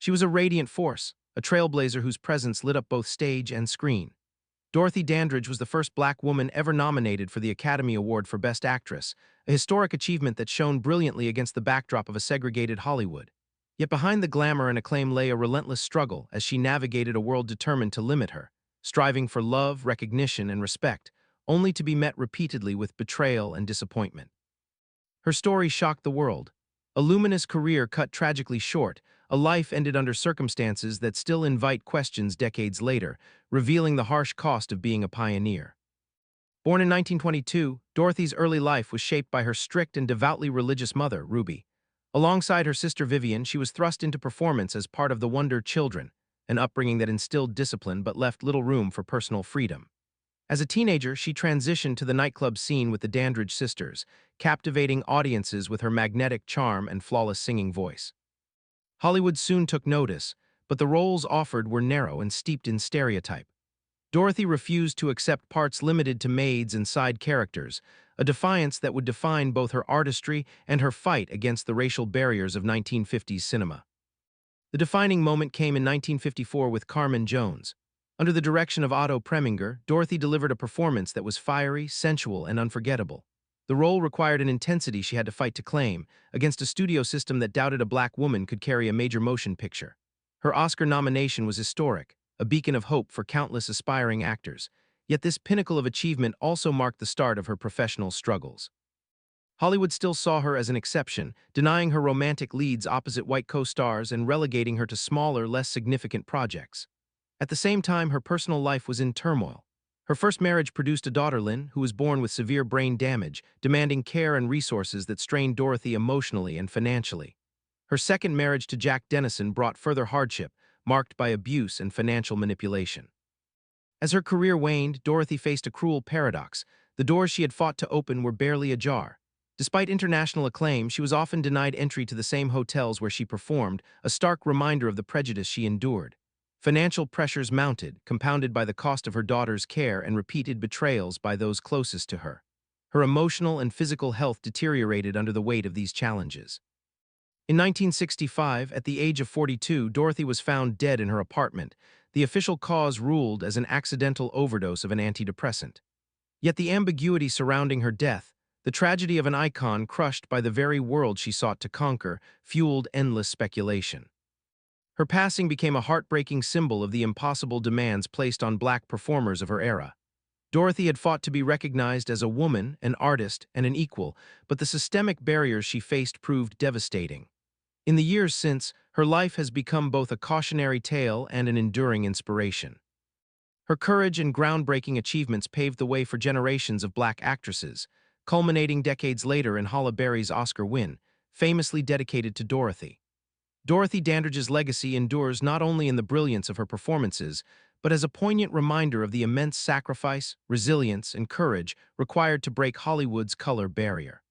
She was a radiant force, a trailblazer whose presence lit up both stage and screen. Dorothy Dandridge was the first black woman ever nominated for the Academy Award for Best Actress, a historic achievement that shone brilliantly against the backdrop of a segregated Hollywood. Yet behind the glamour and acclaim lay a relentless struggle as she navigated a world determined to limit her, striving for love, recognition, and respect, only to be met repeatedly with betrayal and disappointment. Her story shocked the world. A luminous career cut tragically short, a life ended under circumstances that still invite questions decades later, revealing the harsh cost of being a pioneer. Born in 1922, Dorothy's early life was shaped by her strict and devoutly religious mother, Ruby. Alongside her sister Vivian, she was thrust into performance as part of the Wonder Children, an upbringing that instilled discipline but left little room for personal freedom. As a teenager, she transitioned to the nightclub scene with the Dandridge sisters, captivating audiences with her magnetic charm and flawless singing voice. Hollywood soon took notice, but the roles offered were narrow and steeped in stereotype. Dorothy refused to accept parts limited to maids and side characters, a defiance that would define both her artistry and her fight against the racial barriers of 1950s cinema. The defining moment came in 1954 with Carmen Jones. Under the direction of Otto Preminger, Dorothy delivered a performance that was fiery, sensual, and unforgettable. The role required an intensity she had to fight to claim, against a studio system that doubted a black woman could carry a major motion picture. Her Oscar nomination was historic, a beacon of hope for countless aspiring actors. Yet this pinnacle of achievement also marked the start of her professional struggles. Hollywood still saw her as an exception, denying her romantic leads opposite white co-stars and relegating her to smaller, less significant projects. At the same time, her personal life was in turmoil. Her first marriage produced a daughter, Lynn, who was born with severe brain damage, demanding care and resources that strained Dorothy emotionally and financially. Her second marriage to Jack Dennison brought further hardship, marked by abuse and financial manipulation. As her career waned, Dorothy faced a cruel paradox. The doors she had fought to open were barely ajar. Despite international acclaim, she was often denied entry to the same hotels where she performed, a stark reminder of the prejudice she endured. Financial pressures mounted, compounded by the cost of her daughter's care and repeated betrayals by those closest to her. Her emotional and physical health deteriorated under the weight of these challenges. In 1965, at the age of 42, Dorothy was found dead in her apartment. The official cause ruled as an accidental overdose of an antidepressant. Yet the ambiguity surrounding her death, the tragedy of an icon crushed by the very world she sought to conquer, fueled endless speculation. Her passing became a heartbreaking symbol of the impossible demands placed on black performers of her era. Dorothy had fought to be recognized as a woman, an artist, and an equal, but the systemic barriers she faced proved devastating. In the years since, her life has become both a cautionary tale and an enduring inspiration. Her courage and groundbreaking achievements paved the way for generations of black actresses, culminating decades later in Halle Berry's Oscar win, famously dedicated to Dorothy. Dorothy Dandridge's legacy endures not only in the brilliance of her performances, but as a poignant reminder of the immense sacrifice, resilience, and courage required to break Hollywood's color barrier.